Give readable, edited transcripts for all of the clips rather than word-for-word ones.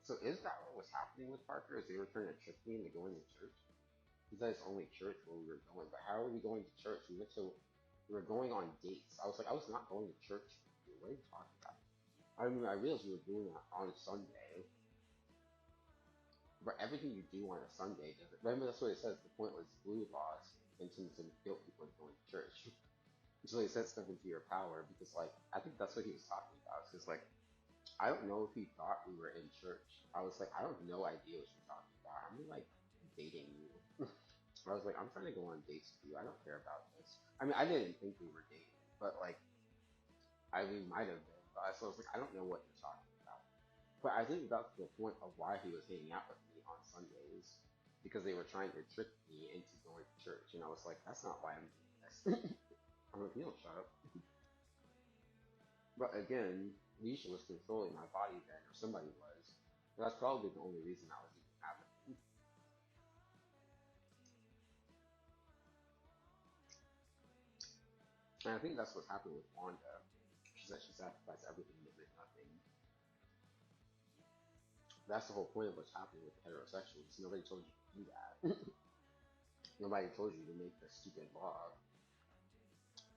So is that what was happening with Parker? Is they were trying to trick me into going to church? He said it's only church where we were going, but how are we going to church? We were going on dates. I was like, I was not going to church. What are you talking about? I mean, I realized we were doing it on Sunday, but everything you do on a Sunday doesn't. Remember, that's what it says. The point was blue laws intended to guilt people into going to church. So they set stuff into your power because, like, I think that's what he was talking about. Because, like, I don't know if he thought we were in church. I was like, I have no idea what you're talking about. I'm like dating you. I was like, I'm trying to go on dates with you. I don't care about this. I mean, I didn't think we were dating, but like, we might have been. But so I was like, I don't know what you're talking about. But I think that's the point of why he was hanging out with me on Sundays because they were trying to trick me into going to church, and I was like, that's not why I'm doing this. I'm like, you don't shut up. But again, Nisha was controlling my body then, or somebody was. And that's probably the only reason I was even happening. And I think that's what's happened with Wanda. She said she sacrificed everything that meant nothing. That's the whole point of what's happening with heterosexuals. Nobody told you to do that. Nobody told you to make the stupid law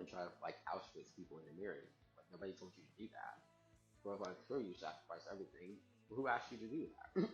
and try to like Auschwitz people into marrying. Like nobody told you to do that. Well, if I'm sure you sacrifice everything, who asked you to do that?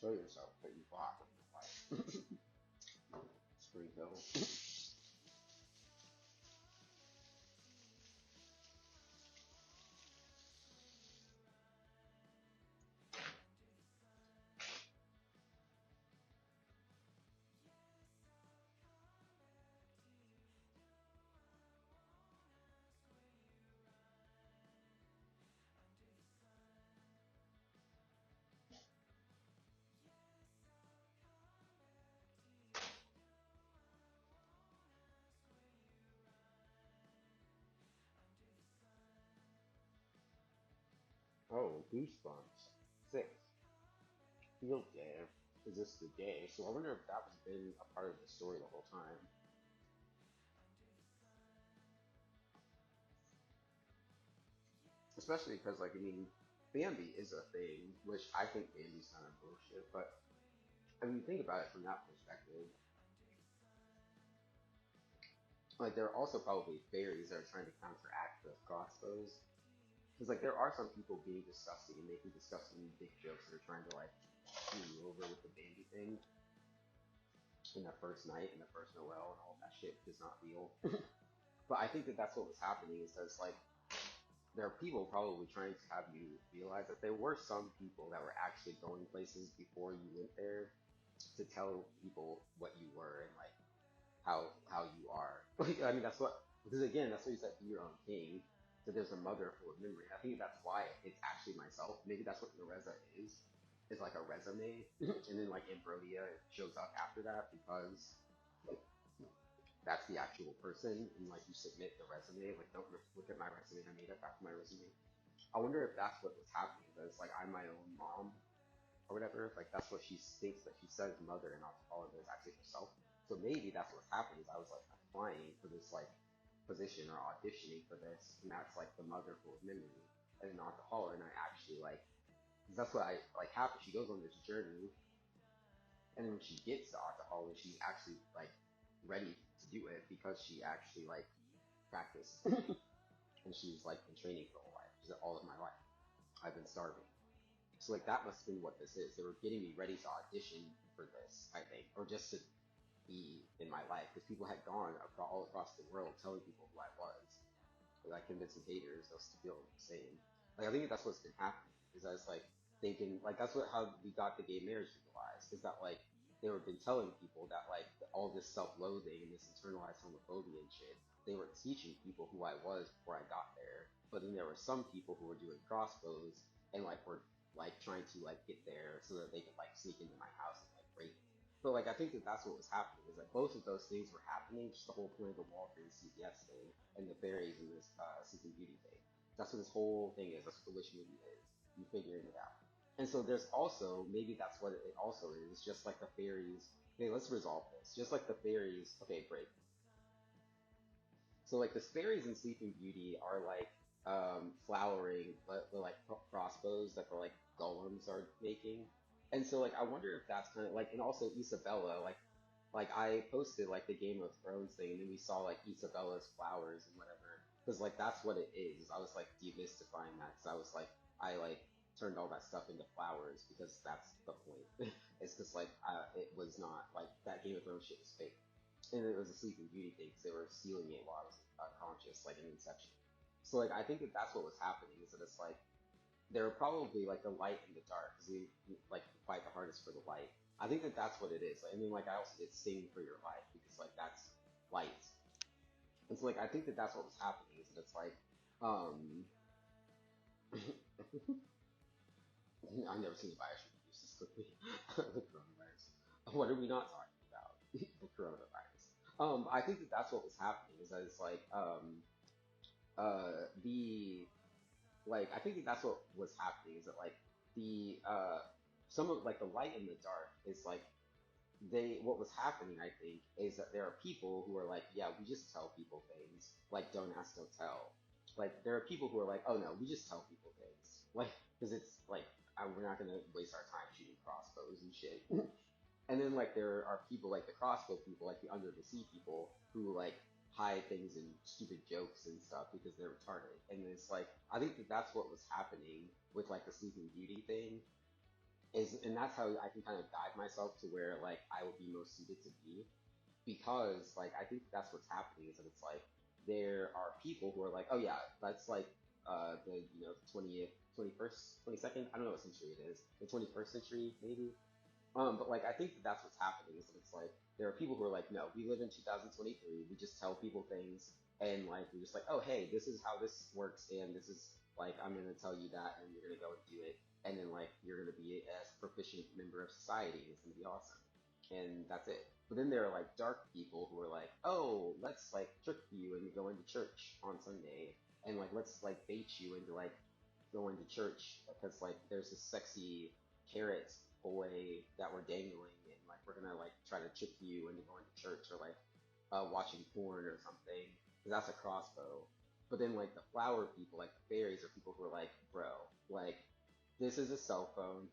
Show yourself that you fought with your life. Spring Hill. Oh, Goosebumps. 6. Field Day. Is this the day? So I wonder if that was been a part of the story the whole time. Especially because, like, I mean, Bambi is a thing, which I think Bambi's kind of bullshit. But I mean, think about it from that perspective. Like, there are also probably fairies that are trying to counteract the crossbows. Because, like, there are some people being disgusting and making disgusting big jokes that are trying to, like, screw you over with the Bambi thing in the first night and the first Noel and all that shit is not real. But I think that that's what was happening is that it's like there are people probably trying to have you realize that there were some people that were actually going places before you went there to tell people what you were and like how you are. Like I mean that's what because again that's what you said to your own king. That there's a mother full of memory. I think that's why it's actually myself. Maybe that's what the Reza is like a resume, and then like Ambrodia shows up after that because that's the actual person, and like you submit the resume. Like, don't look at my resume. I made up after my resume. I wonder if that's what was happening. That it's like I'm my own mom or whatever. Like that's what she thinks that she says mother and all of it is actually herself. So maybe that's what's happening. Is I was like applying for this like position or auditioning for this, and that's like the mother full of memory and an alcoholic. And I actually like 'cause that's what I like happened. She goes on this journey, and then when she gets to alcohol, she's actually like ready to do it because she actually like practiced and she's like been training for the whole life. She said all of my life I've been starving. So like that must have been what this is. They were getting me ready to audition for this, I think, or just to be in my life because people had gone all across the world telling people who I was, like convincing haters they'll still the same. Like I think that's what's been happening is I was like thinking like that's what how we got the gay marriage legalized is that like they were been telling people that like all this self-loathing and this internalized homophobia and shit they were teaching people who I was before I got there, but then there were some people who were doing crossbows and like were like trying to like get there so that they could like sneak into my house and like rape me. But like I think that that's what was happening is that both of those things were happening. Just the whole point of the Walgreens CVS thing and the fairies and this Sleeping Beauty thing. That's what this whole thing is. That's what the witch movie is. You figuring it out. And so there's also, maybe that's what it also is, just like the fairies. Okay, let's resolve this. Just like the fairies. Okay, break. So like the fairies in Sleeping Beauty are like flowering the like crossbows that the like golems are making. And so like I wonder if that's kind of like, and also Isabella, like I posted like the Game of Thrones thing, and then we saw like Isabella's flowers and whatever, because like that's what it is. I was like demystifying that, because I was like I like turned all that stuff into flowers because that's the point. It's just like it was not like that Game of Thrones shit was fake, and it was a Sleeping Beauty thing because they were stealing it while I was unconscious, like in Inception. So like I think that that's what was happening, is that it's like they're probably like the light and the dark, because we like fight the hardest for the light. I think that that's what it is. I mean, like I also did sing for your life, because like that's light, and so like I think that that's what was happening, is that it's like um I've never seen a virus reproduce this quickly. The coronavirus. What are we not talking about? The coronavirus. I think that that's what was happening, is that it's like the like I think that that's what was happening, is that like the some of like the light and the dark is like they what was happening, I think, is that there are people who are like, yeah, we just tell people things, like don't ask, don't tell. Like there are people who are like, oh no, we just tell people things, like because it's like we're not gonna waste our time shooting crossbows and shit. And then like there are people like the crossbow people, like the under the sea people, who like hide things in stupid jokes and stuff because they're retarded. And it's like I think that that's what was happening with like the Sleeping Beauty thing, is, and that's how I can kind of guide myself to where like I would be most suited to be, because like I think that's what's happening, is that it's like there are people who are like, oh yeah, that's like the 20th, 21st, 22nd, I don't know what century it is, the 21st century maybe. But like I think that that's what's happening, is that it's like there are people who are like, no, we live in 2023, we just tell people things, and like we're just like, oh hey, this is how this works, and this is like I'm gonna tell you that, and you're gonna go and do it, and then like you're gonna be a proficient member of society, and it's gonna be awesome, and that's it. But then there are like dark people who are like, oh, let's like trick you into going to church on Sunday, and like let's like bait you into like going to church, because like there's this sexy carrot boy that we're dangling, and like we're gonna like try to trick you into going to church, or like watching porn or something, because that's a crossbow. But then like the flower people, like the fairies, are people who are like, bro, like this is a cell phone.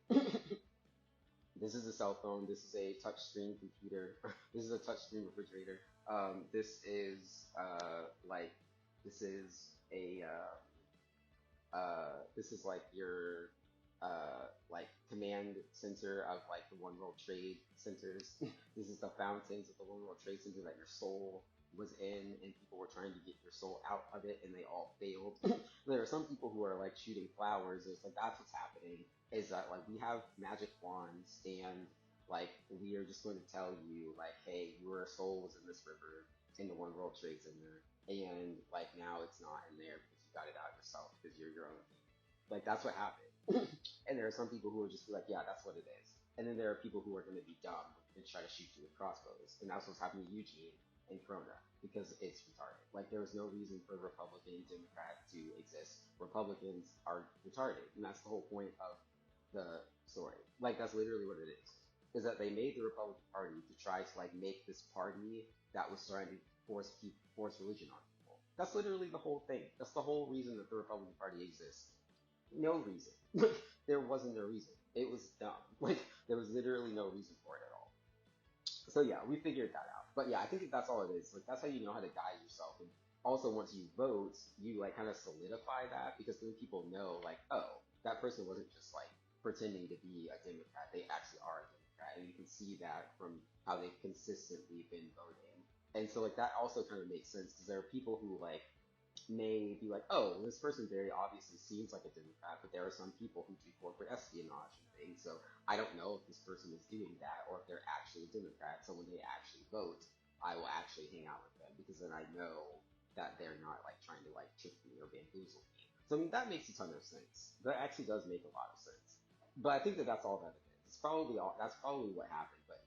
This is a cell phone. This is a touchscreen computer. This is a touchscreen refrigerator. This is like this is a this is like your like command center of like the One World Trade Centers. This is the fountains of the One World Trade Center that your soul was in, and people were trying to get your soul out of it, and they all failed. There are some people who are like shooting flowers. It's like that's what's happening. Is that like we have magic wands, and like we are just going to tell you like, hey, your soul was in this river in the One World Trade Center, and like now it's not in there because you got it out yourself because you're your own thing. Like that's what happened. And there are some people who are just like, yeah, that's what it is. And then there are people who are going to be dumb and try to shoot you with crossbows. And that's what's happening to Eugene and Corona, because it's retarded. Like there was no reason for Republican, Democrat to exist. Republicans are retarded, and that's the whole point of the story. Like that's literally what it is that they made the Republican Party to try to like make this party that was trying to force religion on people. That's literally the whole thing. That's the whole reason that the Republican Party exists. No reason. There wasn't a reason. It was dumb. Like there was literally no reason for it at all. So yeah, we figured that out. But yeah, I think that that's all it is. Like that's how you know how to guide yourself. And also once you vote, you like kind of solidify that, because then people know like, oh, that person wasn't just like pretending to be a Democrat. They actually are a Democrat, and you can see that from how they've consistently been voting. And so like that also kind of makes sense, because there are people who like may be like, oh, this person very obviously seems like a Democrat, but there are some people who do corporate espionage and things, so I don't know if this person is doing that or if they're actually a Democrat. So when they actually vote, I will actually hang out with them, because then I know that they're not like trying to like trick me or bamboozle me. So I mean that makes a ton of sense. That actually does make a lot of sense. But I think that that's all that it is. It's probably all. That's probably what happened. But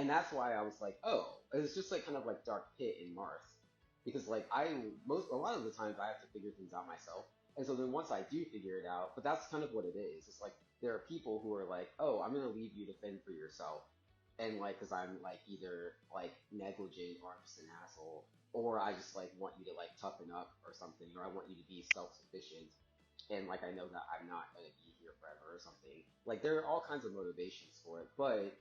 and that's why I was like, oh, it's just like kind of like Dark Pit in Marth, because like I most a lot of the times I have to figure things out myself, And so then once I do figure it out, but that's kind of what it is. It's like there are people who are like, oh, I'm gonna leave you to fend for yourself, and like, cause I'm like either like negligent or I'm just an asshole, or I just like want you to like toughen up or something, or I want you to be self-sufficient, and like I know that I'm not gonna be here forever or something. Like there are all kinds of motivations for it, but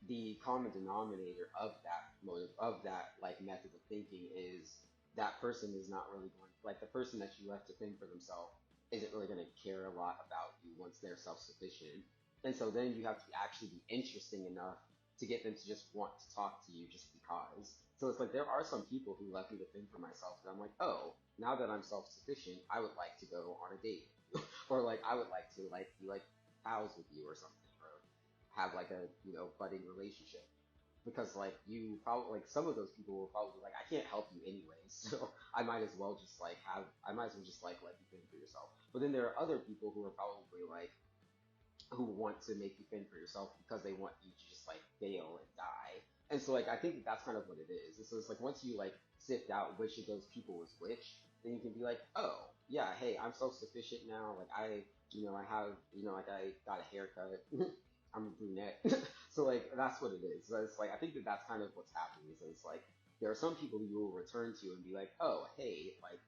the common denominator of that motive of that like method of thinking is that person is not really going like the person that you left to think for themselves isn't really going to care a lot about you once they're self-sufficient. And so then you have to actually be interesting enough to get them to just want to talk to you just because. So it's like there are some people who left me to think for myself and I'm like, oh, now that I'm self-sufficient, I would like to go on a date with you. Or like I would like to like be like pals with you or something, or have like a, budding relationship, because like you probably like some of those people will probably like I can't help you anyway, so I might as well just like let you fend for yourself. But then there are other people who are probably like who want to make you fend for yourself because they want you to just like fail and die. And so like I think that that's kind of what it is. And so it's like once you like sift out which of those people is which, then you can be like, oh yeah, hey, I'm self sufficient now. Like I have like I got a haircut. I'm a brunette. So like that's what it is. So it's like I think that that's kind of what's happening. So it's like there are some people you will return to and be like, oh hey, like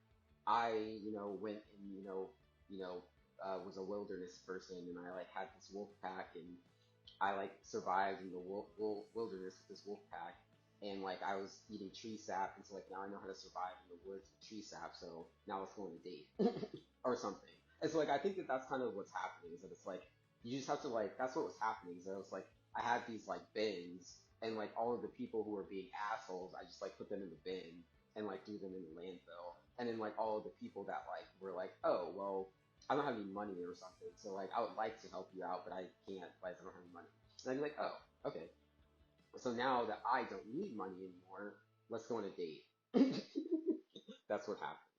I went and was a wilderness person and I like had this wolf pack and I like survived in the wilderness with this wolf pack, and like I was eating tree sap, and so like now I know how to survive in the woods with tree sap, so now let's go on a date or something. And so like I think that that's kind of what's happening is that it's like you just have to like that's what was happening is that it was like I had these like bins and like all of the people who were being assholes I just like put them in the bin and like threw them in the landfill, and then like all of the people that like were like, oh well, I don't have any money or something, so like I would like to help you out, but I can't, like I don't have any money. And I'd be like, oh, okay. So now that I don't need money anymore, let's go on a date. That's what happened.